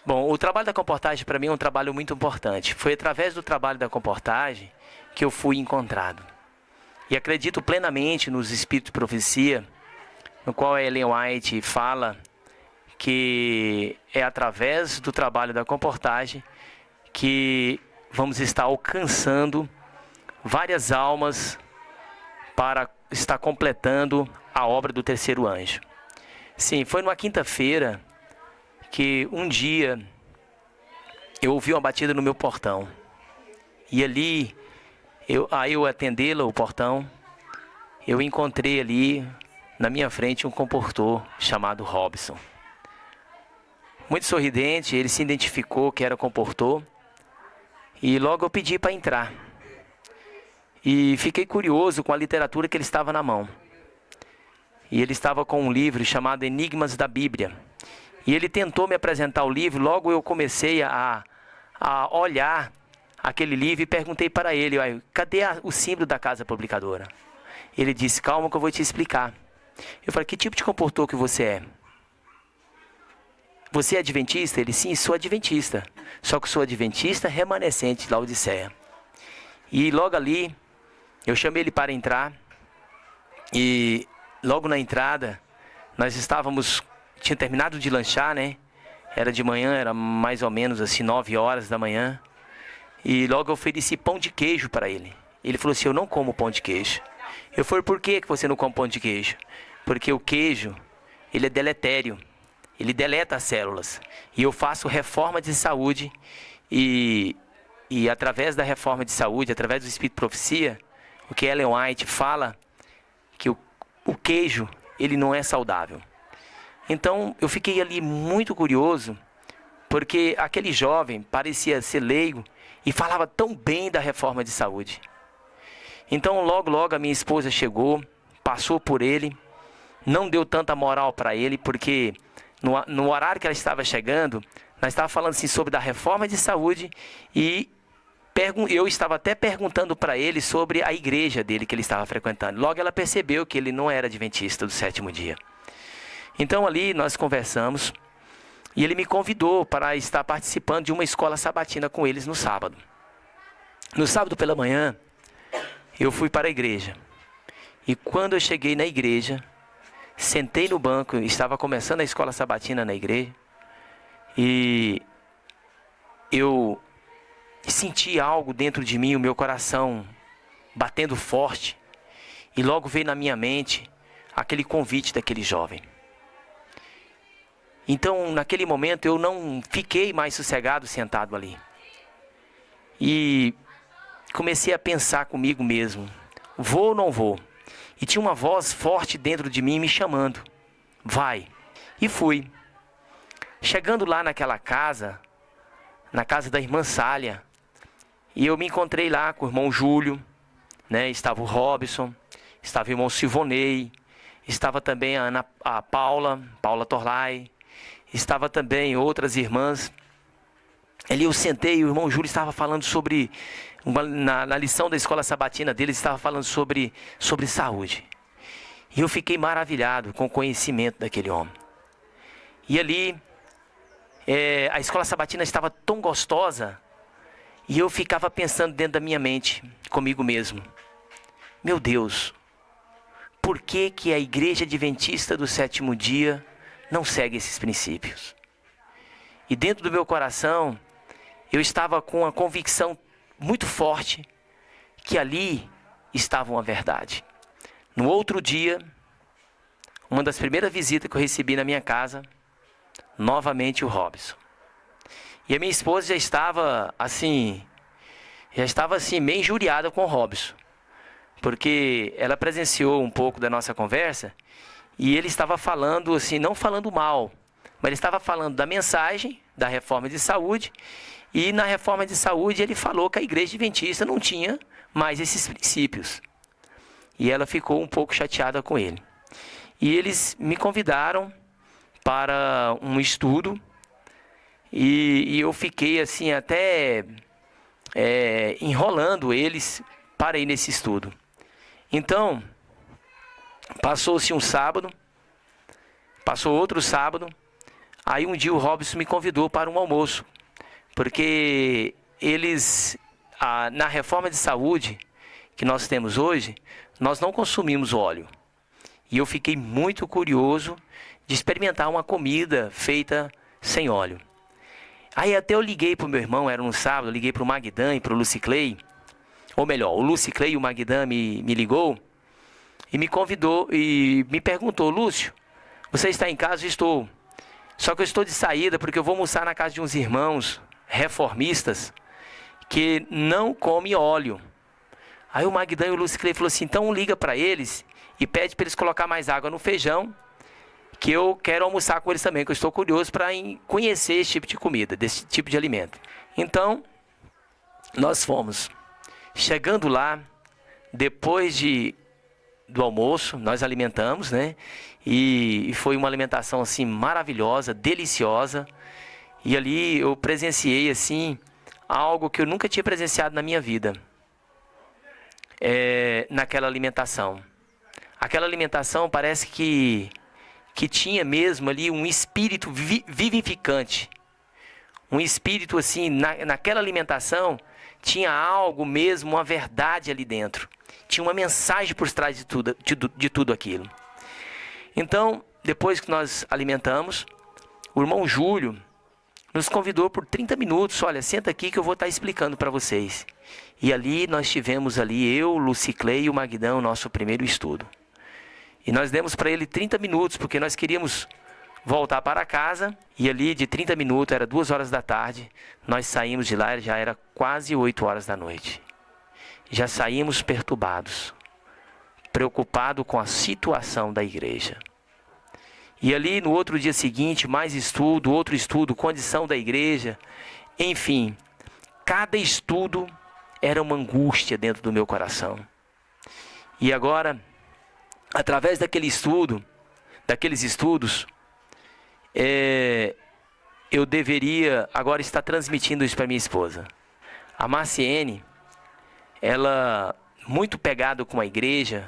Bom, o trabalho da comportagem para mim é um trabalho muito importante. Foi através do trabalho da comportagem que eu fui encontrado. E acredito plenamente nos espíritos de profecia, no qual a Ellen White fala que é através do trabalho da comportagem que vamos estar alcançando várias almas para estar completando a obra do terceiro anjo. Sim, foi numa quinta-feira que um dia eu ouvi uma batida no meu portão. E ali, eu atendê-la, o portão, eu encontrei ali na minha frente um comportor chamado Robson. Muito sorridente, ele se identificou que era comportor e logo eu pedi para entrar. E fiquei curioso com a literatura que ele estava na mão. E ele estava com um livro chamado Enigmas da Bíblia. E ele tentou me apresentar o livro, logo eu comecei a olhar aquele livro e perguntei para ele, cadê o símbolo da casa publicadora? Ele disse, calma que eu vou te explicar. Eu falei, que tipo de comportor que você é? Você é adventista? Ele, sim, sou adventista. Só que sou adventista remanescente de Laodiceia. E logo ali, eu chamei ele para entrar. E logo na entrada, nós tinha terminado de lanchar, né? Era de manhã, era mais ou menos assim 9 horas da manhã. E logo eu ofereci pão de queijo para ele. Ele falou assim, eu não como pão de queijo. Eu falei, por que você não come pão de queijo? Porque o queijo, ele é deletério. Ele deleta as células. E eu faço reforma de saúde. E através da reforma de saúde, através do Espírito de Profecia, o que Ellen White fala, que o queijo, ele não é saudável. Então, eu fiquei ali muito curioso, porque aquele jovem parecia ser leigo e falava tão bem da reforma de saúde. Então, logo a minha esposa chegou, passou por ele, não deu tanta moral para ele, porque no horário que ela estava chegando, nós estávamos falando assim sobre da reforma de saúde e eu estava até perguntando para ele sobre a igreja dele que ele estava frequentando. Logo ela percebeu que ele não era adventista do sétimo dia. Então ali nós conversamos e ele me convidou para estar participando de uma escola sabatina com eles no sábado. No sábado pela manhã, eu fui para a igreja. E quando eu cheguei na igreja, sentei no banco, estava começando a escola sabatina na igreja. E eu senti algo dentro de mim, o meu coração batendo forte. E logo veio na minha mente aquele convite daquele jovem. Então, naquele momento, eu não fiquei mais sossegado sentado ali. E comecei a pensar comigo mesmo, vou ou não vou? E tinha uma voz forte dentro de mim me chamando, vai. E fui. Chegando lá naquela casa, na casa da irmã Sália, e eu me encontrei lá com o irmão Júlio, né? Estava o Robson, estava o irmão Silvonei, estava também a Paula Torlai, estava também outras irmãs. Ali eu sentei e o irmão Júlio estava falando sobre, na lição da escola sabatina dele, estava falando sobre saúde. E eu fiquei maravilhado com o conhecimento daquele homem. E ali, a escola sabatina estava tão gostosa, e eu ficava pensando dentro da minha mente, comigo mesmo, meu Deus, por que a igreja adventista do sétimo dia não segue esses princípios? E dentro do meu coração, eu estava com a convicção muito forte que ali estava uma verdade. No outro dia, uma das primeiras visitas que eu recebi na minha casa, novamente o Robson. E a minha esposa já estava assim meio injuriada com o Robson, porque ela presenciou um pouco da nossa conversa e ele estava falando assim, não falando mal, mas ele estava falando da mensagem da reforma de saúde. E na reforma de saúde ele falou que a igreja adventista não tinha mais esses princípios. E ela ficou um pouco chateada com ele. E eles me convidaram para um estudo. E eu fiquei assim até enrolando eles para ir nesse estudo. Então, passou-se um sábado, passou outro sábado. Aí um dia o Robson me convidou para um almoço, porque eles, na reforma de saúde que nós temos hoje, nós não consumimos óleo. E eu fiquei muito curioso de experimentar uma comida feita sem óleo. Aí até eu liguei para o meu irmão, era um sábado, eu liguei para o Magdan e para o Luciclei, ou melhor, o Luciclei e o Magdan me ligou e me convidou e me perguntou: Lúcio, você está em casa? Estou. Só que eu estou de saída porque eu vou almoçar na casa de uns irmãos reformistas que não comem óleo. Aí o Magdan e o Luciclei falou assim: então liga para eles e pede para eles colocar mais água no feijão, que eu quero almoçar com eles também, que eu estou curioso para conhecer esse tipo de comida, desse tipo de alimento. Então, nós fomos. Chegando lá, depois do almoço, nós alimentamos, né? E foi uma alimentação assim maravilhosa, deliciosa. E ali eu presenciei assim algo que eu nunca tinha presenciado na minha vida. Naquela alimentação. Aquela alimentação parece que tinha mesmo ali um espírito vivificante. Um espírito assim, naquela alimentação, tinha algo mesmo, uma verdade ali dentro. Tinha uma mensagem por trás de tudo aquilo. Então, depois que nós alimentamos, o irmão Júlio nos convidou por 30 minutos. Olha, senta aqui que eu vou estar explicando para vocês. E ali nós tivemos eu, Luciclei e o Magdan, o nosso primeiro estudo. E nós demos para ele 30 minutos, porque nós queríamos voltar para casa. E ali de 30 minutos, era 2 horas da tarde, nós saímos de lá, já era quase 8 horas da noite. Já saímos perturbados, preocupados com a situação da igreja. E ali no outro dia seguinte, mais estudo, outro estudo, condição da igreja. Enfim, cada estudo era uma angústia dentro do meu coração. E agora, através daqueles estudos, eu deveria agora estar transmitindo isso para minha esposa. A Marciene, ela muito pegada com a igreja,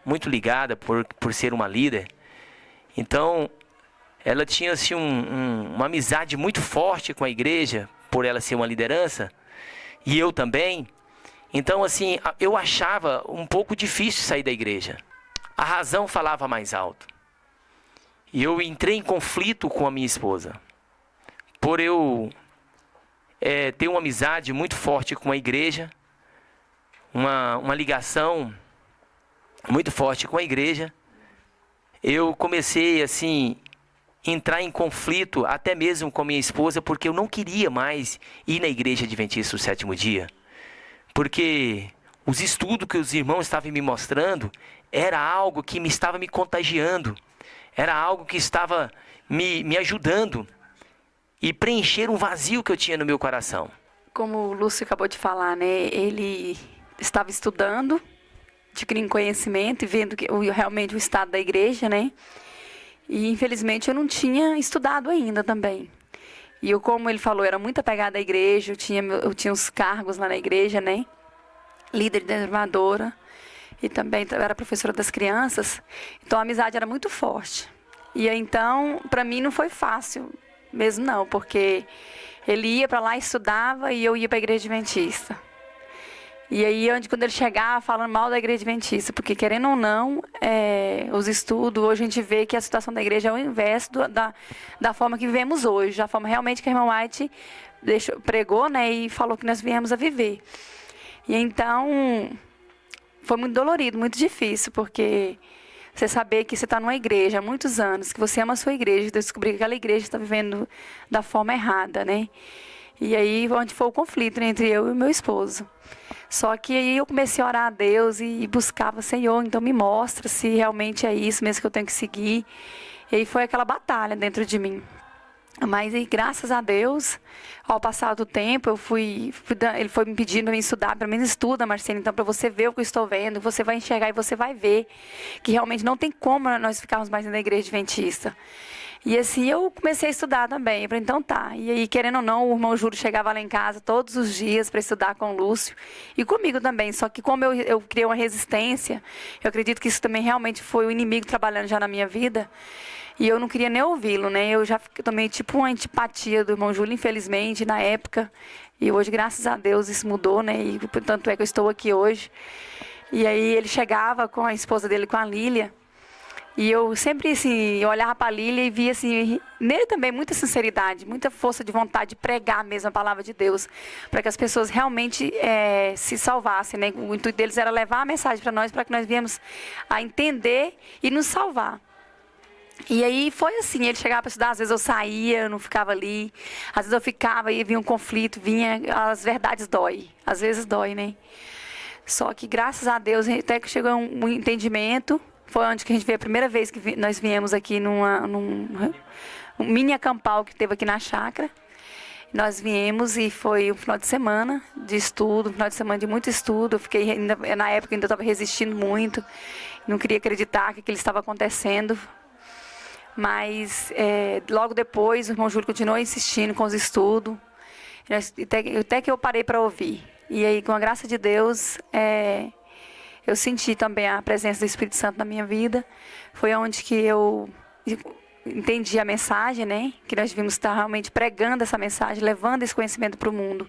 muito ligada por ser uma líder. Então, ela tinha assim, uma amizade muito forte com a igreja, por ela ser uma liderança, e eu também. Então, assim, eu achava um pouco difícil sair da igreja. A razão falava mais alto. E eu entrei em conflito com a minha esposa. Por eu ter uma amizade muito forte com a igreja, uma ligação muito forte com a igreja, eu comecei assim entrar em conflito até mesmo com a minha esposa, porque eu não queria mais ir na igreja adventista do sétimo dia. Porque os estudos que os irmãos estavam me mostrando era algo que estava me contagiando, era algo que estava me ajudando e preencher um vazio que eu tinha no meu coração. Como o Lúcio acabou de falar, né? Ele estava estudando, adquirindo conhecimento e vendo realmente o estado da igreja, né? E infelizmente eu não tinha estudado ainda também. E eu, como ele falou, era muito apegada à igreja, eu tinha os cargos lá na igreja, né? Líder de animadora. E também era professora das crianças. Então a amizade era muito forte. E aí, então, para mim não foi fácil mesmo não, porque ele ia para lá, estudava e eu ia para a igreja adventista. E aí, quando ele chegava falando mal da igreja adventista, porque querendo ou não, os estudos, hoje a gente vê que a situação da igreja é o inverso da forma que vivemos hoje, da forma realmente que a irmã White pregou, né, e falou que nós viemos a viver. E então, foi muito dolorido, muito difícil, porque você saber que você está numa igreja há muitos anos, que você ama a sua igreja, e descobrir que aquela igreja está vivendo da forma errada, né? E aí, onde foi o conflito, né, entre eu e o meu esposo. Só que aí eu comecei a orar a Deus e buscava: Senhor, então me mostra se realmente é isso mesmo que eu tenho que seguir. E aí foi aquela batalha dentro de mim. Mas aí, graças a Deus, ao passar do tempo, ele foi me pedindo para estudar, pelo menos estuda, Marcelo, então, para você ver o que eu estou vendo, você vai enxergar e você vai ver que realmente não tem como nós ficarmos mais na igreja adventista. E assim eu comecei a estudar também. Eu falei, então tá. E aí, querendo ou não, o irmão Júlio chegava lá em casa todos os dias para estudar com o Lúcio. E comigo também. Só que como eu criei uma resistência, eu acredito que isso também realmente foi o inimigo trabalhando já na minha vida. E eu não queria nem ouvi-lo, né? Eu já tomei tipo uma antipatia do irmão Júlio, infelizmente, na época. E hoje, graças a Deus, isso mudou, né? E tanto é que eu estou aqui hoje. E aí ele chegava com a esposa dele, com a Lília. E eu sempre, assim, eu olhava para a Lília e via, assim, nele também muita sinceridade, muita força de vontade de pregar mesmo a palavra de Deus, para que as pessoas realmente se salvassem, né? O intuito deles era levar a mensagem para que nós viemos a entender e nos salvar. E aí foi assim, ele chegava para estudar, às vezes eu saía, eu não ficava ali, às vezes eu ficava e vinha um conflito, as verdades dói, às vezes dói, né? Só que graças a Deus, até que chegou um entendimento. Foi onde que a gente veio a primeira vez que nós viemos aqui num mini acampal que teve aqui na chácara. Nós viemos e foi um final de semana de estudo, um final de semana de muito estudo. Eu fiquei, na época, ainda estava resistindo muito, não queria acreditar que aquilo estava acontecendo. Mas logo depois o irmão Júlio continuou insistindo com os estudos, até que eu parei para ouvir. E aí, com a graça de Deus, eu senti também a presença do Espírito Santo na minha vida. Foi onde que eu entendi a mensagem, né? Que nós devíamos estar realmente pregando essa mensagem, levando esse conhecimento para o mundo.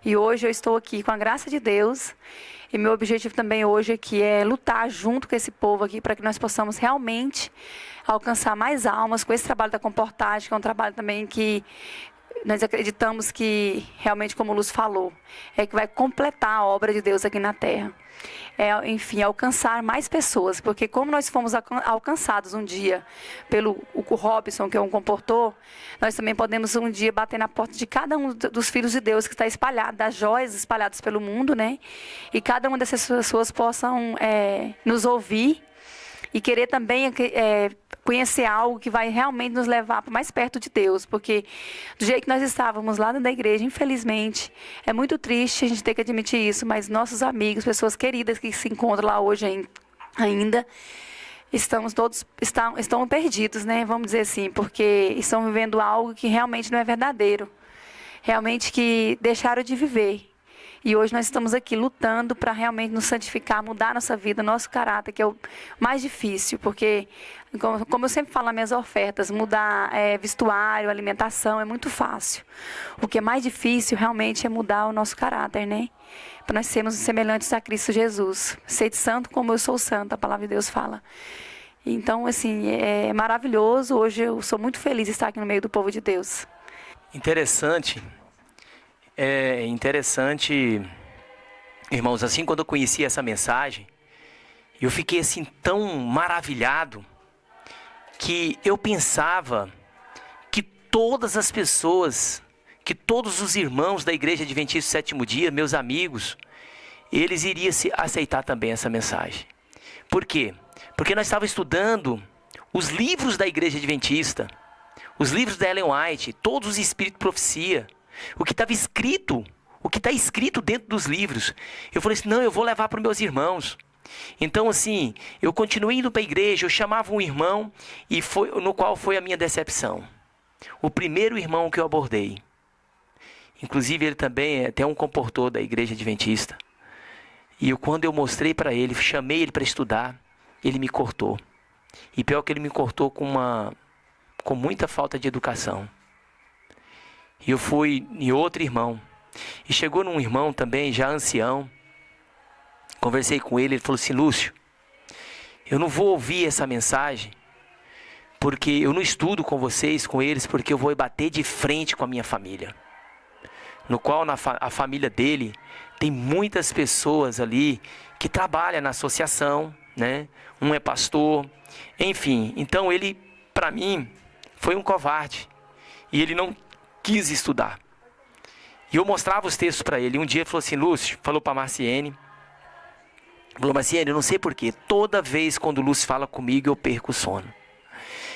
E hoje eu estou aqui com a graça de Deus. E meu objetivo também hoje aqui é lutar junto com esse povo aqui para que nós possamos realmente alcançar mais almas com esse trabalho da comportagem, que é um trabalho também que nós acreditamos que, realmente, como o Lúcio falou, é que vai completar a obra de Deus aqui na Terra. Enfim, alcançar mais pessoas, porque como nós fomos alcançados um dia pelo o Robson, que é um comportor, nós também podemos um dia bater na porta de cada um dos filhos de Deus que está espalhado, das joias espalhadas pelo mundo, né? E cada uma dessas pessoas possam nos ouvir e querer também conhecer algo que vai realmente nos levar para mais perto de Deus, porque do jeito que nós estávamos lá dentro da igreja, infelizmente, é muito triste a gente ter que admitir isso, mas nossos amigos, pessoas queridas que se encontram lá hoje ainda, estão perdidos, né? Vamos dizer assim, porque estão vivendo algo que realmente não é verdadeiro, realmente que deixaram de viver. E hoje nós estamos aqui lutando para realmente nos santificar, mudar nossa vida, nosso caráter, que é o mais difícil, porque, como eu sempre falo nas minhas ofertas, mudar vestuário, alimentação é muito fácil. O que é mais difícil realmente é mudar o nosso caráter, né? Para nós sermos semelhantes a Cristo Jesus. Sede santo como eu sou santo, a palavra de Deus fala. Então, assim, é maravilhoso. Hoje eu sou muito feliz de estar aqui no meio do povo de Deus. Interessante. É interessante, irmãos, assim, quando eu conheci essa mensagem, eu fiquei assim tão maravilhado que eu pensava que todas as pessoas, que todos os irmãos da Igreja Adventista do Sétimo Dia, meus amigos, eles iriam aceitar também essa mensagem. Por quê? Porque nós estávamos estudando os livros da Igreja Adventista, os livros da Ellen White, todos os Espíritos de Profecia, o que estava escrito, o que está escrito dentro dos livros. Eu falei assim, não, eu vou levar para os meus irmãos. Então, assim, eu continuei indo para a igreja, eu chamava um irmão, e no qual foi a minha decepção. O primeiro irmão que eu abordei. Inclusive, ele também é até um comportor da Igreja Adventista. E quando eu mostrei para ele, chamei ele para estudar, ele me cortou. E pior que ele me cortou com muita falta de educação. E eu fui em outro irmão. E chegou num irmão também, já ancião. Conversei com ele, ele falou assim, Lúcio, eu não vou ouvir essa mensagem, porque eu não estudo com vocês, com eles, porque eu vou bater de frente com a minha família. No qual a família dele tem muitas pessoas ali que trabalham na associação, né? Um é pastor, enfim. Então ele, para mim, foi um covarde. E ele não quis estudar. E eu mostrava os textos para ele. Um dia ele falou assim, Lúcio, falou para Marciene. Falou, Marciene, eu não sei porquê. Toda vez quando o Lúcio fala comigo, eu perco o sono.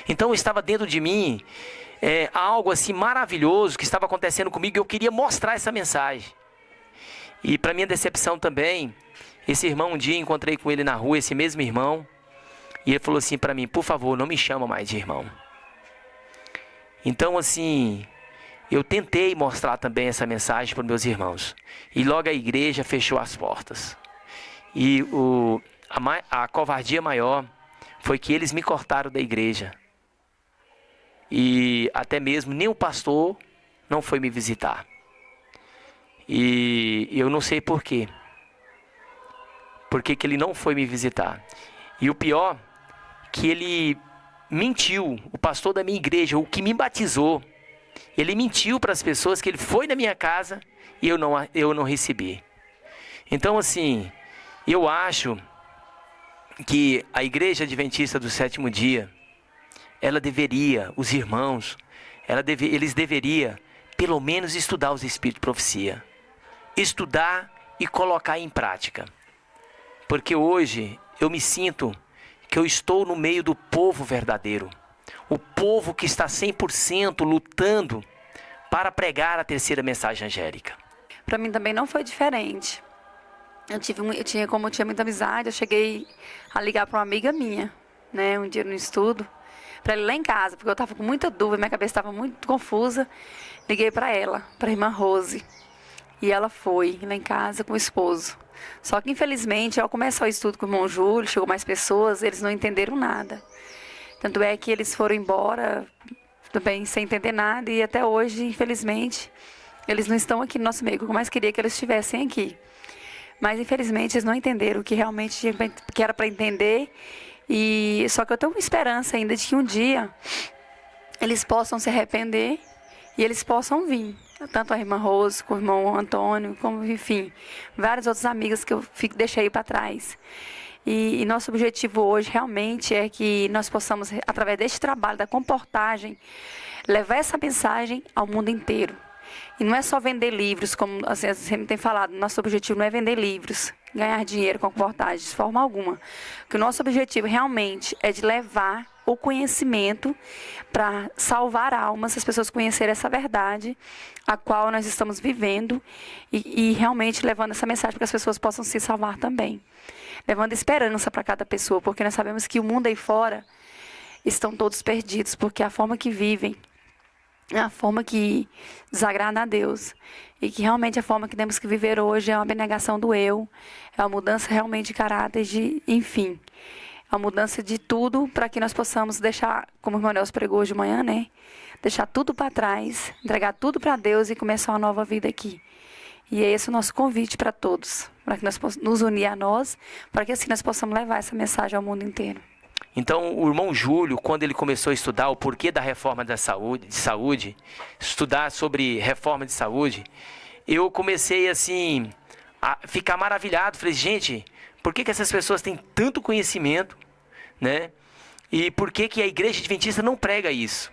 Então estava dentro de mim algo assim maravilhoso que estava acontecendo comigo. E eu queria mostrar essa mensagem. E para minha decepção também, esse irmão, um dia encontrei com ele na rua, esse mesmo irmão. E ele falou assim para mim, por favor, não me chama mais de irmão. Então, assim, eu tentei mostrar também essa mensagem para os meus irmãos. E logo a igreja fechou as portas. E a covardia maior foi que eles me cortaram da igreja. E até mesmo nem o pastor não foi me visitar. E eu não sei por quê. Por que ele não foi me visitar. E o pior, que ele mentiu. O pastor da minha igreja, o que me batizou, ele mentiu para as pessoas que ele foi na minha casa e eu não recebi. Então, assim, eu acho que a Igreja Adventista do Sétimo Dia, ela deveria, os irmãos, eles deveriam, pelo menos, estudar os Espíritos de Profecia. Estudar e colocar em prática. Porque hoje eu me sinto que eu estou no meio do povo verdadeiro. O povo que está 100% lutando para pregar a terceira mensagem angélica. Para mim também não foi diferente. Como eu tinha muita amizade, eu cheguei a ligar para uma amiga minha, né, um dia no estudo, para ele lá em casa, porque eu estava com muita dúvida, minha cabeça estava muito confusa. Liguei para ela, para a irmã Rose, e ela foi lá em casa com o esposo. Só que, infelizmente, ao começar o estudo com o irmão Júlio, chegou mais pessoas, eles não entenderam nada. Tanto é que eles foram embora também sem entender nada, e até hoje, infelizmente, eles não estão aqui no nosso meio, que eu mais queria que eles estivessem aqui. Mas, infelizmente, eles não entenderam o que realmente que era para entender. E só que eu tenho uma esperança ainda de que um dia eles possam se arrepender e eles possam vir. Tanto a irmã Rose, com o irmão Antônio, como, enfim, várias outras amigas que eu deixei para trás. E nosso objetivo hoje realmente é que nós possamos, através deste trabalho da comportagem, levar essa mensagem ao mundo inteiro. E não é só vender livros, como assim, sempre tem falado, nosso objetivo não é vender livros, ganhar dinheiro com a comportagem, de forma alguma. Porque o nosso objetivo realmente é de levar o conhecimento para salvar almas, as pessoas conhecerem essa verdade a qual nós estamos vivendo e realmente levando essa mensagem para que as pessoas possam se salvar também. Levando esperança para cada pessoa, porque nós sabemos que o mundo aí fora estão todos perdidos, porque a forma que vivem é a forma que desagrada a Deus. E que realmente a forma que temos que viver hoje é uma abnegação do eu, é uma mudança realmente de caráter, enfim, a mudança de tudo para que nós possamos deixar, como o irmão Nelson pregou hoje de manhã, né? Deixar tudo para trás, entregar tudo para Deus e começar uma nova vida aqui. E é esse o nosso convite para todos, para que nós possamos nos unir a nós, para que assim nós possamos levar essa mensagem ao mundo inteiro. Então, o irmão Júlio, quando ele começou a estudar o porquê da reforma de saúde, estudar sobre reforma de saúde, eu comecei assim a ficar maravilhado. Falei, gente, por que essas pessoas têm tanto conhecimento, né? E por que a Igreja Adventista não prega isso?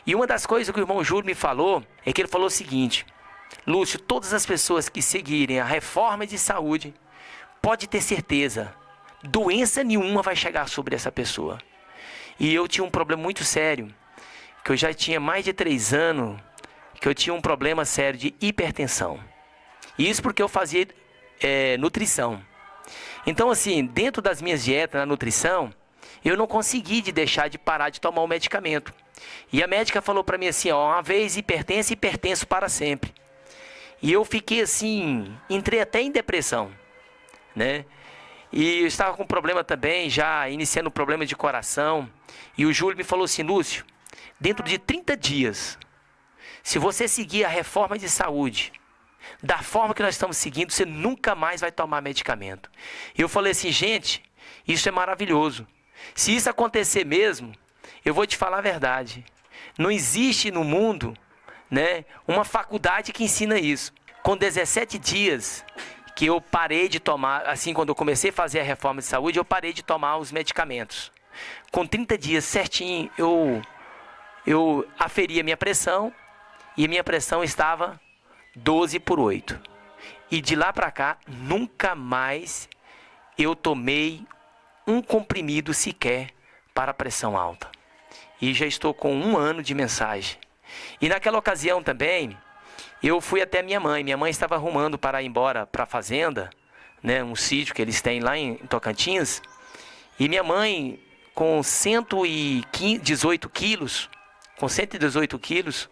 E uma das coisas que o irmão Júlio me falou, é que ele falou o seguinte: Lúcio, todas as pessoas que seguirem a reforma de saúde, pode ter certeza, doença nenhuma vai chegar sobre essa pessoa. E eu tinha um problema muito sério, que eu já tinha mais de 3 anos, que eu tinha um problema sério de hipertensão. E isso porque eu fazia nutrição. Então, assim, dentro das minhas dietas na nutrição, eu não consegui deixar de parar de tomar o medicamento. E a médica falou para mim assim, ó, uma vez hipertenso para sempre. E eu fiquei assim, entrei até em depressão, né? E eu estava com problema também, já iniciando um problema de coração. E o Júlio me falou assim, Lúcio, dentro de 30 dias, se você seguir a reforma de saúde, da forma que nós estamos seguindo, você nunca mais vai tomar medicamento. E eu falei assim, gente, isso é maravilhoso. Se isso acontecer mesmo, eu vou te falar a verdade. Não existe no mundo, né, uma faculdade que ensina isso. Com 17 dias que eu parei de tomar, assim, quando eu comecei a fazer a reforma de saúde, eu parei de tomar os medicamentos. Com 30 dias certinho, eu aferi a minha pressão, e a minha pressão estava 12/8. E de lá para cá, nunca mais eu tomei um comprimido sequer para pressão alta. E já estou com 1 ano de mensagem. E naquela ocasião também, eu fui até minha mãe. Minha mãe estava arrumando para ir embora para a fazenda, né, um sítio que eles têm lá em Tocantins. E minha mãe, com 118 quilos, com 118 quilos,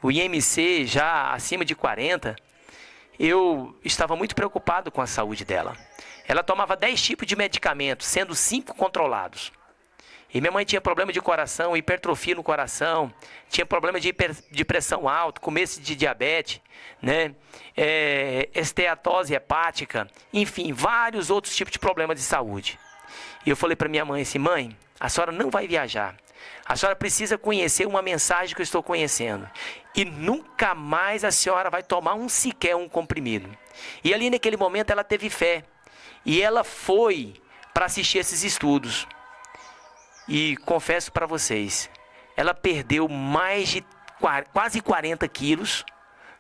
o IMC já acima de 40, eu estava muito preocupado com a saúde dela. Ela tomava 10 tipos de medicamentos, sendo 5 controlados. E minha mãe tinha problema de coração, hipertrofia no coração, tinha problema de pressão alta, começo de diabetes, né? Esteatose hepática, enfim, vários outros tipos de problemas de saúde. E eu falei para minha mãe assim: mãe, a senhora não vai viajar. A senhora precisa conhecer uma mensagem que eu estou conhecendo. E nunca mais a senhora vai tomar sequer um comprimido. E ali naquele momento ela teve fé. E ela foi para assistir esses estudos. E confesso para vocês, ela perdeu mais de quase 40 quilos,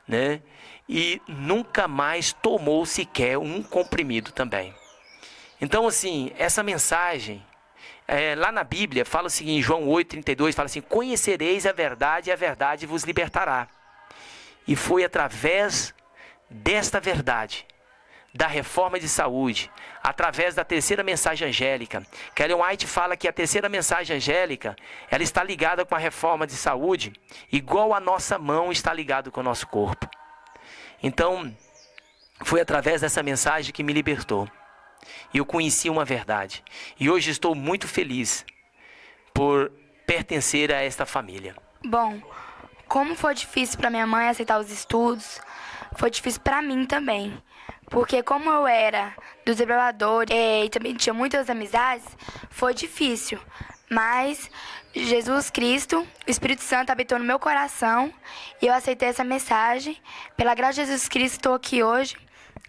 né? E nunca mais tomou sequer um comprimido também. Então, assim, essa mensagem, lá na Bíblia, fala o seguinte, em João 8,32, fala assim: conhecereis a verdade e a verdade vos libertará. E foi através desta verdade, da reforma de saúde, através da terceira mensagem angélica, que Ellen White fala que a terceira mensagem angélica, ela está ligada com a reforma de saúde, igual a nossa mão está ligada com o nosso corpo. Então, foi através dessa mensagem que me libertou. E eu conheci uma verdade. E hoje estou muito feliz por pertencer a esta família. Bom, como foi difícil para minha mãe aceitar os estudos, foi difícil para mim também. Porque como eu era dos desbravadores e também tinha muitas amizades, foi difícil. Mas Jesus Cristo, o Espírito Santo habitou no meu coração e eu aceitei essa mensagem. Pela graça de Jesus Cristo, estou aqui hoje,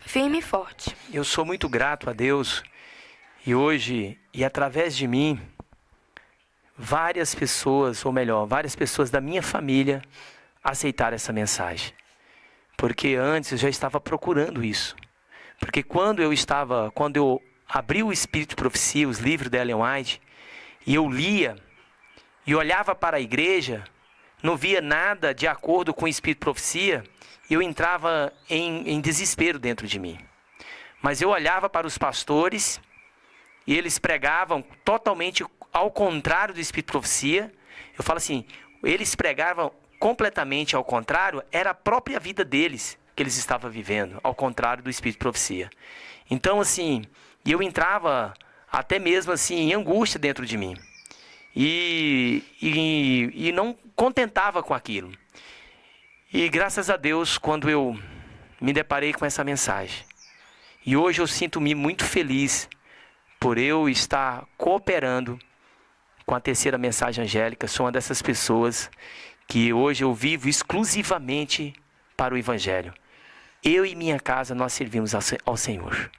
firme e forte. Eu sou muito grato a Deus e hoje, e através de mim, várias pessoas da minha família aceitaram essa mensagem. Porque antes eu já estava procurando isso. Porque quando eu abri o Espírito de Profecia, os livros da Ellen White, e eu lia, e olhava para a igreja, não via nada de acordo com o Espírito de Profecia, eu entrava em desespero dentro de mim. Mas eu olhava para os pastores, e eles pregavam totalmente ao contrário do Espírito de Profecia. Eu falo assim, eles pregavam completamente ao contrário, era a própria vida deles que eles estavam vivendo, ao contrário do Espírito de Profecia. Então, assim, eu entrava até mesmo assim em angústia dentro de mim. E não contentava com aquilo. E graças a Deus, quando eu me deparei com essa mensagem, e hoje eu sinto-me muito feliz por eu estar cooperando com a terceira mensagem angélica. Sou uma dessas pessoas que hoje eu vivo exclusivamente para o Evangelho. Eu e minha casa, nós servimos ao Senhor.